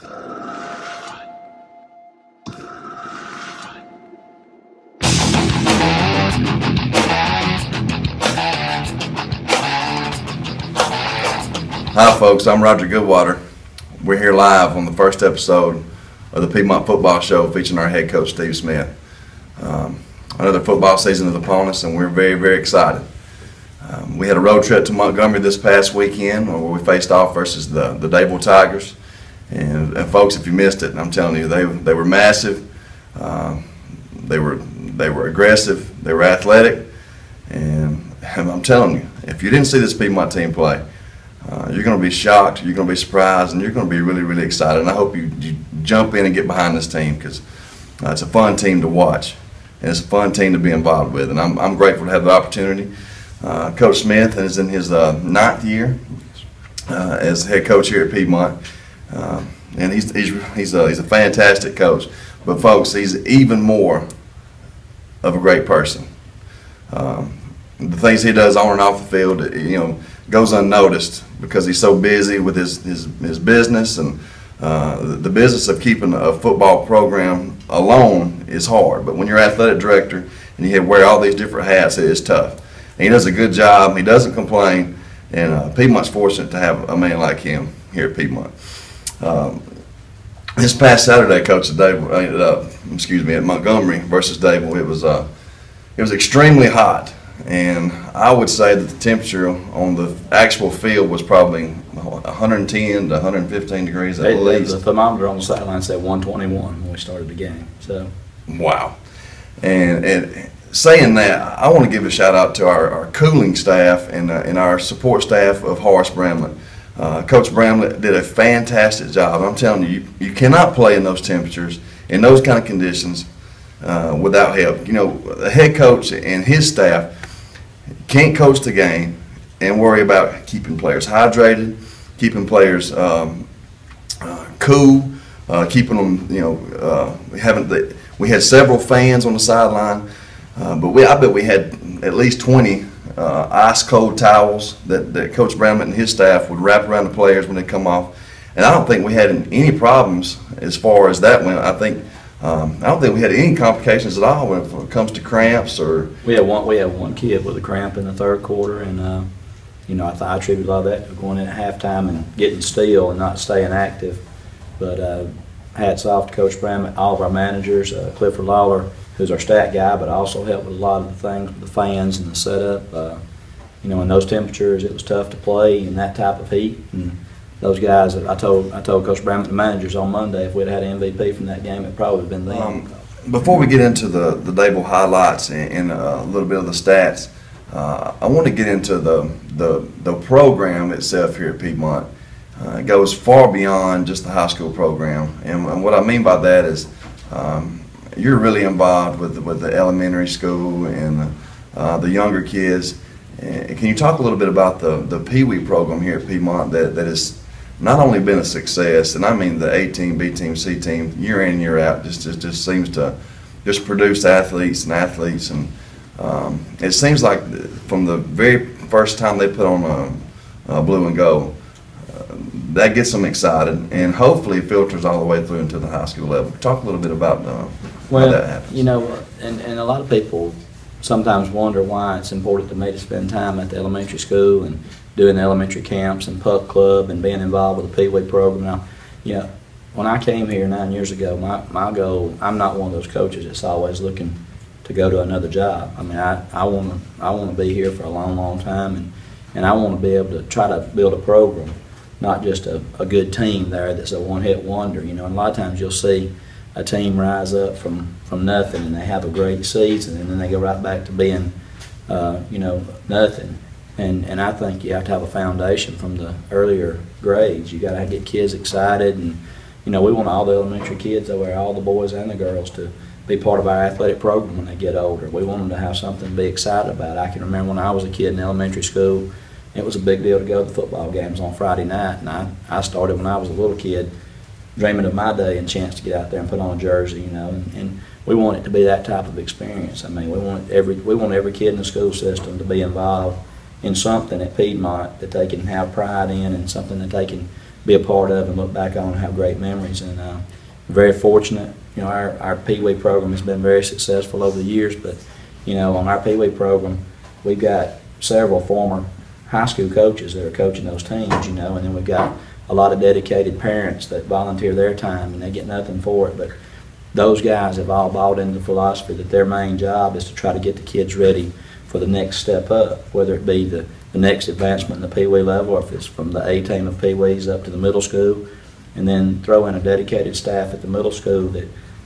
Hi folks, I'm Roger Goodwater. We're here live on the first episode of the Piedmont Football Show featuring our head coach Steve Smith. Another football season is upon us and we're very, very excited. We had a road trip to Montgomery this past weekend where we faced off versus the Dable Tigers. And folks, if you missed it, I'm telling you, they were massive, they were aggressive, they were athletic, and I'm telling you, if you didn't see this Piedmont team play, you're going to be shocked, you're going to be surprised, and you're going to be really, really excited. And I hope you jump in and get behind this team because it's a fun team to watch, and it's a fun team to be involved with. And I'm grateful to have the opportunity. Coach Smith is in his 9th year as head coach here at Piedmont, and he's a fantastic coach. But folks, he's even more of a great person. The things he does on and off the field, goes unnoticed because he's so busy with his business, and the business of keeping a football program alone is hard. But when you're athletic director and you have to wear all these different hats, it is tough. And he does a good job. He doesn't complain, and Piedmont's fortunate to have a man like him here at Piedmont. This past Saturday, Coach, at Montgomery versus Dable, it was extremely hot. And I would say that the temperature on the actual field was probably 110 to 115 degrees at least. The thermometer on the sideline said 121 when we started the game. So, wow. And saying that, I want to give a shout out to our cooling staff and our support staff of Horace Bramlett. Coach Bramlett did a fantastic job. I'm telling you, you cannot play in those temperatures, in those kind of conditions, without help. The head coach and his staff can't coach the game and worry about keeping players hydrated, keeping players cool, keeping them. We had several fans on the sideline, but I bet we had at least 20 ice cold towels that Coach Bramlett and his staff would wrap around the players when they come off. And I don't think we had any problems as far as that went. I don't think we had any complications at all when it comes to cramps or. We had one kid with a cramp in the third quarter, and I attribute a lot of that to going in at halftime and getting still and not staying active. But hats off to Coach Bramlett, all of our managers, Clifford Lawler, who's our stat guy, but also helped with a lot of the things with the fans and the setup. In those temperatures, it was tough to play in that type of heat. And those guys, I told Coach Bramlett, the managers, on Monday, if we'd had an MVP from that game, it'd probably been them. Before we get into the Dable highlights and a little bit of the stats, I want to get into the program itself here at Piedmont. It goes far beyond just the high school program, and what I mean by that is you're really involved with the elementary school and the younger kids. And can you talk a little bit about the Pee Wee program here at Piedmont that is not only been a success, and I mean the A team, B team, C team, year in, year out, just seems to just produce athletes, and it seems like from the very first time they put on blue and gold, that gets them excited, and hopefully filters all the way through into the high school level. Talk a little bit about how that happens. And a lot of people sometimes wonder why it's important to me to spend time at the elementary school and doing the elementary camps and pup club and being involved with the Pee Wee program. Now, when I came here 9 years ago, my goal, I'm not one of those coaches that's always looking to go to another job. I mean, I want to be here for a long, long time, and I want to be able to try to build a program, not just a good team there that's a one-hit wonder. And a lot of times you'll see a team rise up from nothing and they have a great season, and then they go right back to being, nothing. And I think you have to have a foundation from the earlier grades. You got to get kids excited, and we want all the elementary kids over there, all the boys and the girls, to be part of our athletic program when they get older. We want them to have something to be excited about. I can remember when I was a kid in elementary school, it was a big deal to go to the football games on Friday night, and I started when I was a little kid, dreaming of my day and chance to get out there and put on a jersey, and we want it to be that type of experience. I mean, we want every kid in the school system to be involved in something at Piedmont that they can have pride in, and something that they can be a part of and look back on and have great memories. And very fortunate. You know, our Pee Wee program has been very successful over the years, but, you know, on our Pee Wee program, we've got several former high school coaches that are coaching those teams, you know, and then we've got a lot of dedicated parents that volunteer their time and they get nothing for it. But those guys have all bought into the philosophy that their main job is to try to get the kids ready for the next step up, whether it be the next advancement in the Pee Wee level, or if it's from the A team of Pee Wees up to the middle school, and then throw in a dedicated staff at the middle school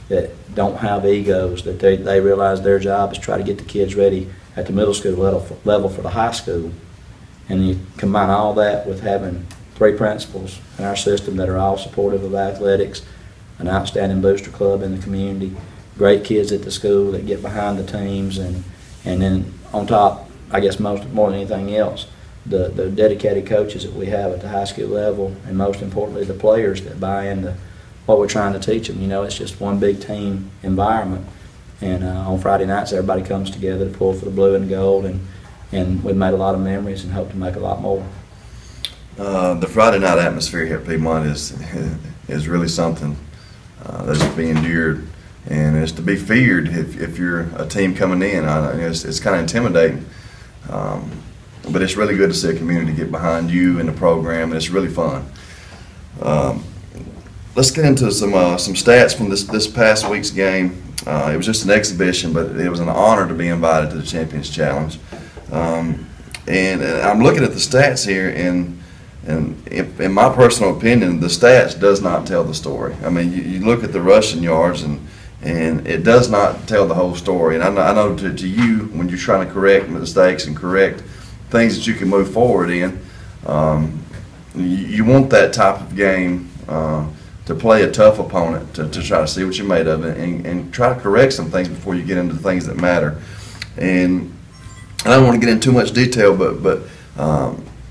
that don't have egos, that they realize their job is try to get the kids ready at the middle school level for the high school. And you combine all that with having 3 principals in our system that are all supportive of athletics, an outstanding booster club in the community, great kids at the school that get behind the teams, and then on top, I guess more than anything else, the dedicated coaches that we have at the high school level, and most importantly the players that buy into what we're trying to teach them. You know, it's just one big team environment, and on Friday nights everybody comes together to pull for the blue and gold, and we've made a lot of memories and hope to make a lot more. The Friday night atmosphere here at Piedmont is really something that's to be endured, and it's to be feared if you're a team coming in. It's kind of intimidating, but it's really good to see a community get behind you and the program, and it's really fun. Let's get into some stats from this past week's game. It was just an exhibition, but it was an honor to be invited to the Champions Challenge. And I'm looking at the stats here, and in my personal opinion, the stats does not tell the story. I mean, you look at the rushing yards, and it does not tell the whole story. And I know to you, when you're trying to correct mistakes and correct things that you can move forward in, you want that type of game to play a tough opponent, to try to see what you're made of, and try to correct some things before you get into the things that matter. And I don't want to get into too much detail, but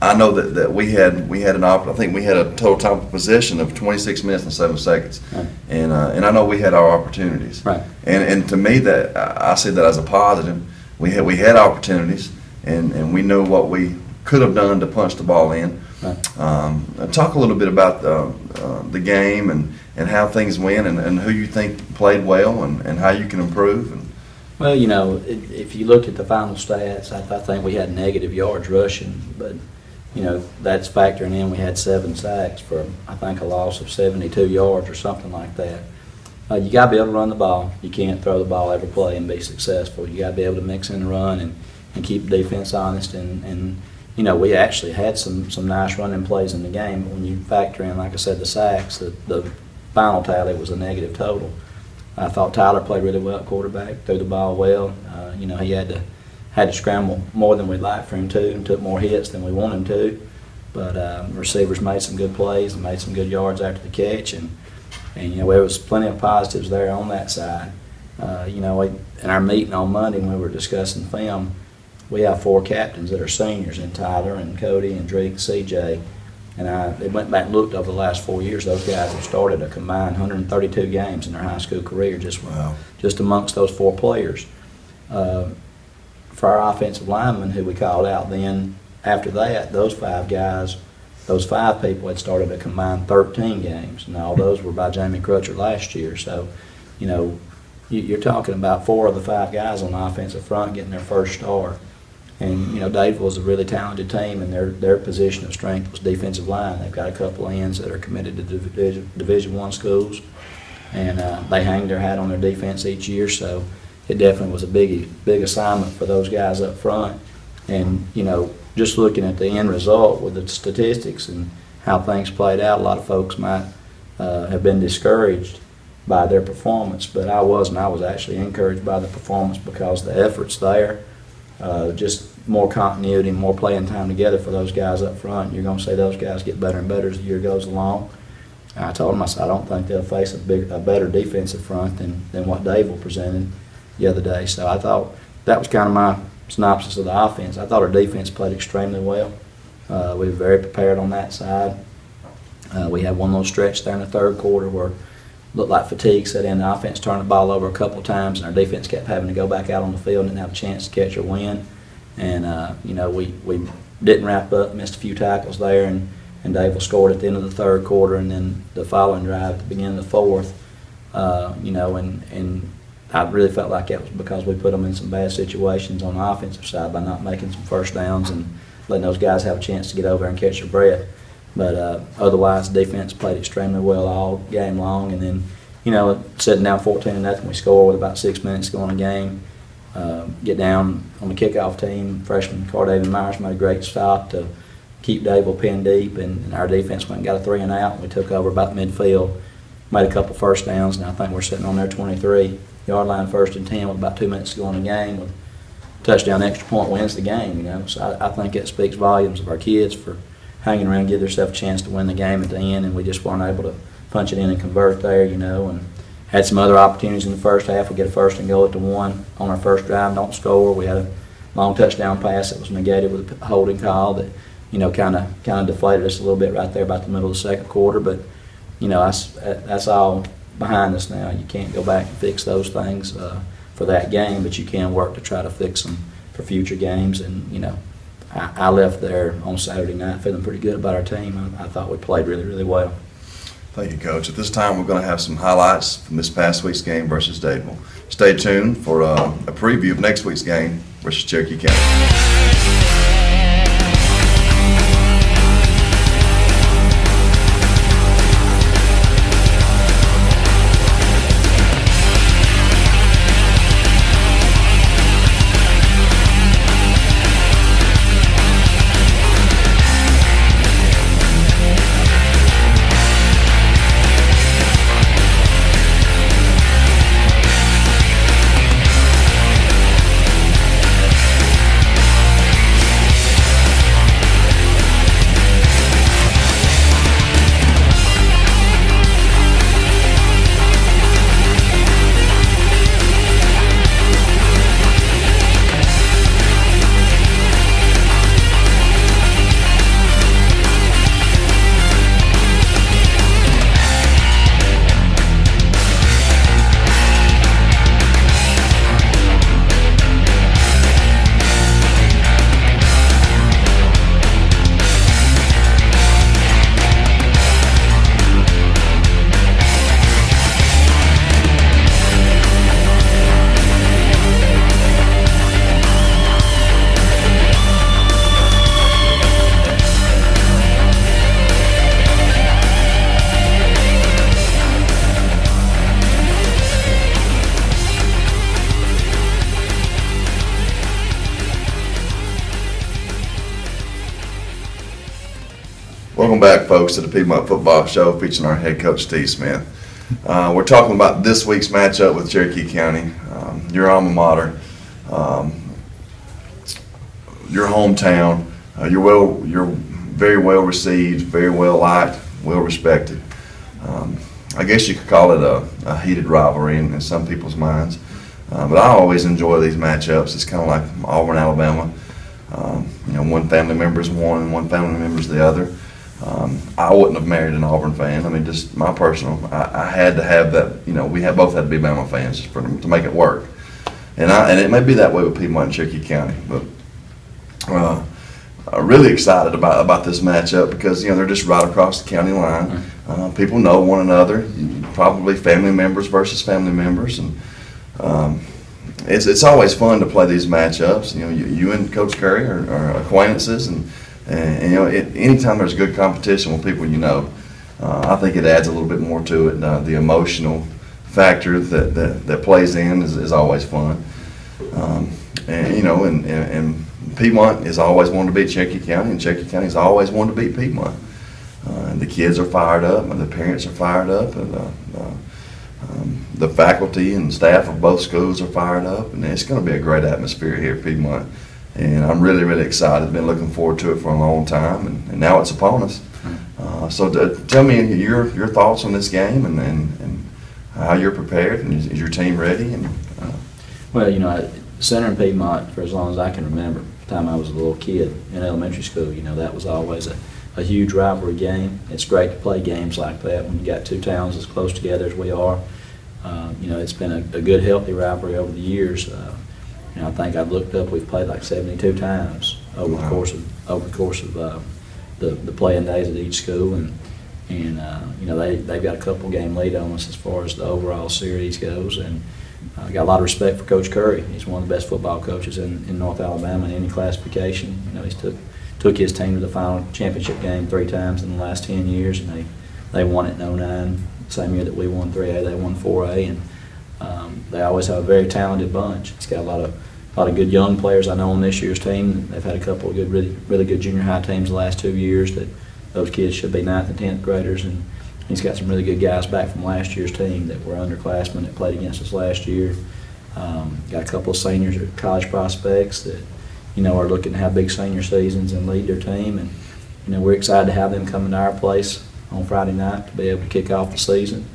I know that we had I think we had a total time of possession of 26 minutes and 7 seconds, right. And I know we had our opportunities, right. And to me, that I see that as a positive. We had opportunities, and we know what we could have done to punch the ball in. Right. Talk a little bit about the game and how things went, and who you think played well, and how you can improve. Well, you know, if you look at the final stats, I think we had negative yards rushing, but, you know, that's factoring in we had 7 sacks for, I think, a loss of 72 yards or something like that. You got to be able to run the ball. You can't throw the ball every play and be successful. You got to be able to mix in the run and keep the defense honest. And you know, we actually had some nice running plays in the game. But when you factor in, like I said, the sacks, the final tally was a negative total. I thought Tyler played really well at quarterback, threw the ball well. You know, he had to scramble more than we'd like for him to, and took more hits than we want him to. But receivers made some good plays and made some good yards after the catch, and you know, there was plenty of positives there on that side. You know, in our meeting on Monday when we were discussing film, we have 4 captains that are seniors, in Tyler and Cody and Drake and CJ. And they went back and looked over the last 4 years. Those guys have started a combined 132 games in their high school career, just amongst those 4 players. For our offensive linemen, who we called out, then after that, those 5 guys, those 5 people had started a combined 13 games. And all those were by Jamie Crutcher last year. So, you know, you're talking about 4 of the 5 guys on the offensive front getting their first start. And, you know, Dave was a really talented team, and their position of strength was defensive line. They've got a couple of ends that are committed to Division I schools, and they hang their hat on their defense each year. So it definitely was a big assignment for those guys up front. And, you know, just looking at the end result with the statistics and how things played out, a lot of folks might have been discouraged by their performance, but I wasn't. I was actually encouraged by the performance because the effort's there. Just more continuity, more playing time together for those guys up front. You're going to see those guys get better and better as the year goes along. And I told them, I said, I don't think they'll face a better defensive front than what Dave presented the other day. So I thought that was kind of my synopsis of the offense. I thought our defense played extremely well. We were very prepared on that side. We had one little stretch there in the third quarter where it looked like fatigue set in. The offense turned the ball over a couple of times, and our defense kept having to go back out on the field and didn't have a chance to catch or win. And, you know, we didn't wrap up, missed a few tackles there, and and Dave scored at the end of the third quarter, and then the following drive at the beginning of the fourth. And I really felt like that was because we put them in some bad situations on the offensive side by not making some first downs and letting those guys have a chance to get over and catch their breath. But otherwise, the defense played extremely well all game long, and then, sitting down 14-0, we score with about 6 minutes to go in the game. Get down on the kickoff team. Freshman Cardavian Myers made a great stop to keep Dable pinned deep, and our defense went and got a 3-and-out, and we took over about midfield, made a couple first downs, and I think we're sitting on their 23-yard line, 1st and 10 with about 2 minutes to go in the game. With touchdown extra point wins the game, So I think it speaks volumes of our kids for hanging around, give themselves a chance to win the game at the end, and we just weren't able to punch it in and convert there, and had some other opportunities in the first half. We get a 1st and goal at the 1 on our first drive, don't score. We had a long touchdown pass that was negated with a holding call that, kind of deflated us a little bit right there about the middle of the second quarter. But, that's all behind us now. You can't go back and fix those things for that game, but you can work to try to fix them for future games. And, I left there on Saturday night feeling pretty good about our team. I thought we played really, really well. Thank you, Coach. At this time, we're going to have some highlights from this past week's game versus Dable. Stay tuned for a preview of next week's game versus Cherokee County. Welcome back, folks, to the Piedmont Football Show featuring our head coach, Steve Smith. We're talking about this week's matchup with Cherokee County, your alma mater, your hometown. You're very well received, very well liked, well respected. I guess you could call it a heated rivalry in some people's minds, but I always enjoy these matchups. It's kind of like Auburn, Alabama. One family member is one and one family member is the other. I wouldn't have married an Auburn fan. I mean, just my personal. I had to have that. We both had to be Bama fans to make it work. And it may be that way with Piedmont and Cherokee County, but I'm really excited about this matchup because they're just right across the county line. People know one another, probably family members versus family members, and it's always fun to play these matchups. You and Coach Curry are acquaintances, and anytime there's good competition with people I think it adds a little bit more to it. The emotional factor that plays in is always fun. And Piedmont has always wanted to beat Cherokee County, and Cherokee County has always wanted to beat Piedmont. And the kids are fired up, and the parents are fired up, and the faculty and staff of both schools are fired up, and it's going to be a great atmosphere here at Piedmont. And I'm really, really excited. Been looking forward to it for a long time, and now it's upon us. So tell me your thoughts on this game and how you're prepared, and is your team ready? Well, Center in Piedmont, for as long as I can remember, the time I was a little kid in elementary school, that was always a huge rivalry game. It's great to play games like that when you got two towns as close together as we are. It's been a good, healthy rivalry over the years. I think I've looked up, we've played like 72 times over the course of the the playing days at each school, and you know, they've got a couple game lead on us as far as the overall series goes, and I got a lot of respect for Coach Curry. He's one of the best football coaches in North Alabama in any classification. You know, he's took his team to the final championship game 3 times in the last 10 years, and they won it in 09. Same year that we won 3A, they won 4A, and they always have a very talented bunch. It's got a lot of good young players I know on this year's team. They've had a couple of good, really good junior high teams the last 2 years. That those kids should be 9th and 10th graders, and he's got some really good guys back from last year's team that were underclassmen that played against us last year. Got a couple of seniors or college prospects that, you know, are looking to have big senior seasons and lead their team, and you know, we're excited to have them coming to our place on Friday night to be able to kick off the season.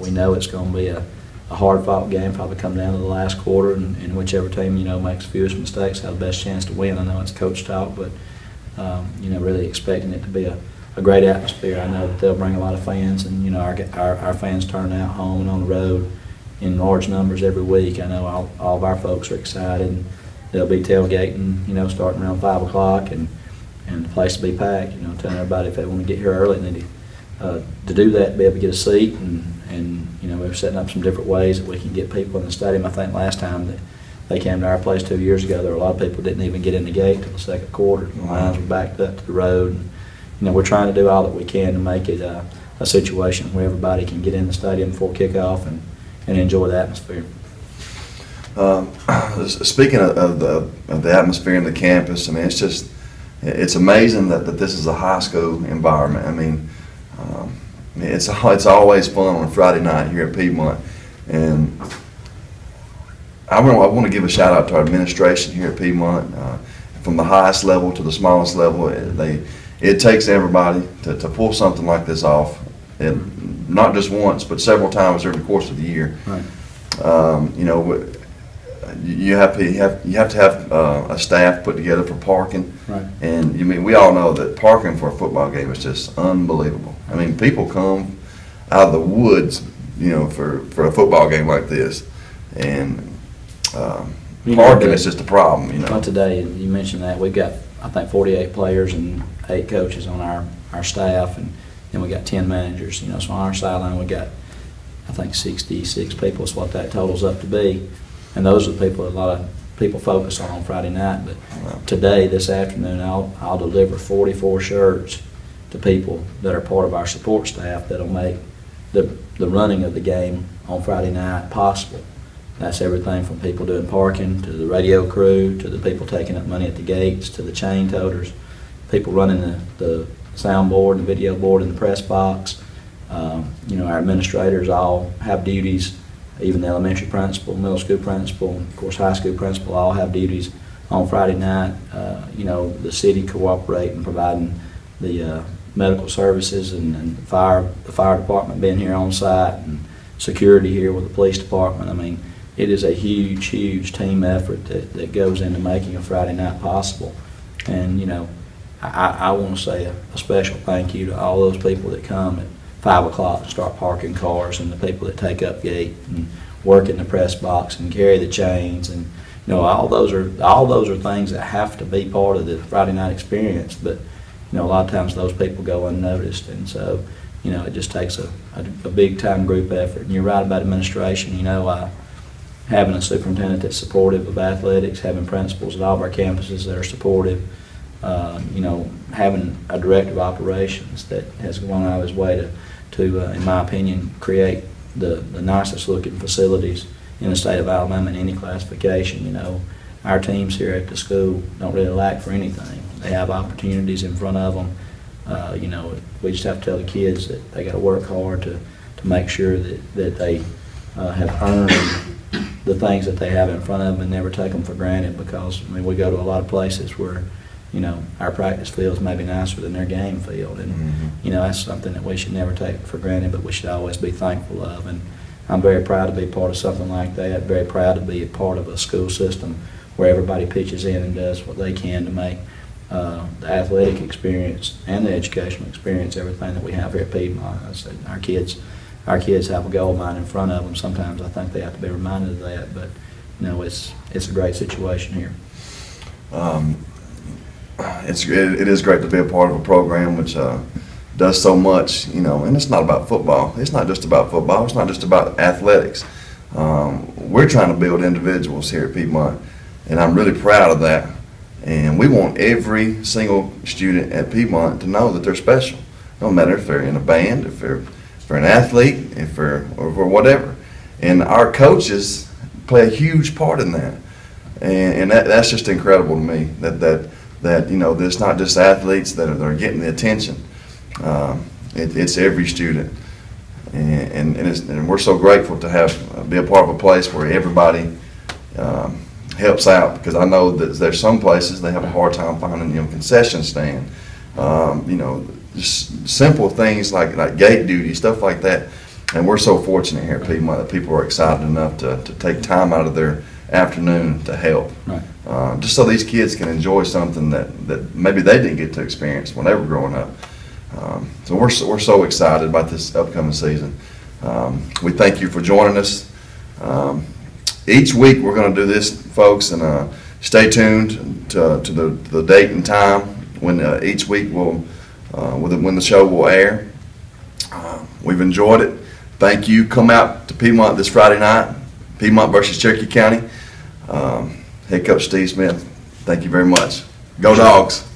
We know it's going to be a hard-fought game, probably come down to the last quarter, and whichever team, you know, makes fewest mistakes have the best chance to win. I know it's coach talk, but you know, really expecting it to be a great atmosphere. I know that they'll bring a lot of fans, and you know, our fans turn out home and on the road in large numbers every week. I know all of our folks are excited, and they'll be tailgating, you know, starting around 5 o'clock, and the place will be packed. You know, telling everybody if they want to get here early, and to do that, be able to get a seat, and you know, we're setting up some different ways that we can get people in the stadium. I think last time that they came to our place 2 years ago, there were a lot of people that didn't even get in the gate till the second quarter. The lines were backed up to the road. And, you know, we're trying to do all that we can to make it a situation where everybody can get in the stadium before kickoff and enjoy the atmosphere. Speaking of the atmosphere in the campus, I mean, it's amazing that this is a high school environment. I mean, it's always fun on Friday night here at Piedmont, and I want to give a shout out to our administration here at Piedmont, from the highest level to the smallest level. It takes everybody to pull something like this off, and not just once, but several times during the course of the year. Right. You know, you have to have a staff put together for parking. Right. And you mean, we all know that parking for a football game is just unbelievable. I mean, people come out of the woods, you know, for a football game like this, and parking is just a problem, you know. Well, today, you mentioned that, we've got, I think, 48 players and 8 coaches on our staff, and then we got 10 managers, you know. So on our sideline, we got, I think, 66 people is what that totals up to be, and those are the people that a lot of people focus on Friday night. But today, this afternoon, I'll deliver 44 shirts to people that are part of our support staff that'll make the running of the game on Friday night possible. That's everything from people doing parking, to the radio crew, to the people taking up money at the gates, to the chain toters, people running the sound board and the video board and the press box. You know, our administrators all have duties, even the elementary principal, middle school principal, and of course high school principal all have duties on Friday night. You know, the city cooperate in providing the medical services, and the fire department being here on site, and security here with the police department. I mean, it is a huge team effort that goes into making a Friday night possible. And, you know, I want to say a special thank you to all those people that come at 5 o'clock to start parking cars, and the people that take up gate and work in the press box and carry the chains, and you know, all those are things that have to be part of the Friday night experience. But you know, a lot of times those people go unnoticed, and so you know, it just takes a big time group effort. And you're right about administration. You know, having a superintendent that's supportive of athletics, having principals at all of our campuses that are supportive. You know, having a director of operations that has gone out of his way to in my opinion, create the nicest looking facilities in the state of Alabama in any classification. You know, our teams here at the school don't really lack for anything. They have opportunities in front of them. You know, we just have to tell the kids that they got to work hard to make sure that they have earned the things that they have in front of them, and never take them for granted. Because I mean, we go to a lot of places where, you know, our practice field is maybe nicer than their game field, and you know, that's something that we should never take for granted, but we should always be thankful of. And I'm very proud to be part of something like that. Very proud to be a part of a school system where everybody pitches in and does what they can to make the athletic experience and the educational experience everything that we have here at Piedmont. I said, our kids have a gold mine in front of them. Sometimes I think they have to be reminded of that, but you know, it's a great situation here. it is great to be a part of a program which does so much, you know, and it's not about football. It's not just about football. It's not just about athletics. We're trying to build individuals here at Piedmont, and I'm really proud of that. And we want every single student at Piedmont to know that they're special, no matter if they're in a band, if they're an athlete, or whatever. And our coaches play a huge part in that. And that's just incredible to me, that you know, there's not just athletes that are getting the attention. It's every student. And we're so grateful to be a part of a place where everybody helps out, because I know that there's some places they have a hard time finding, you know, concession stand, you know, just simple things like gate duty, stuff like that. And we're so fortunate here at Piedmont that people are excited enough to take time out of their afternoon to help, Right. just so these kids can enjoy something that maybe they didn't get to experience when they were growing up. So we're so excited about this upcoming season. We thank you for joining us. Each week we're going to do this, folks, and stay tuned to the date and time when each week when the show will air. We've enjoyed it. Thank you. Come out to Piedmont this Friday night, Piedmont versus Cherokee County. Head coach Steve Smith, thank you very much. Go Dogs.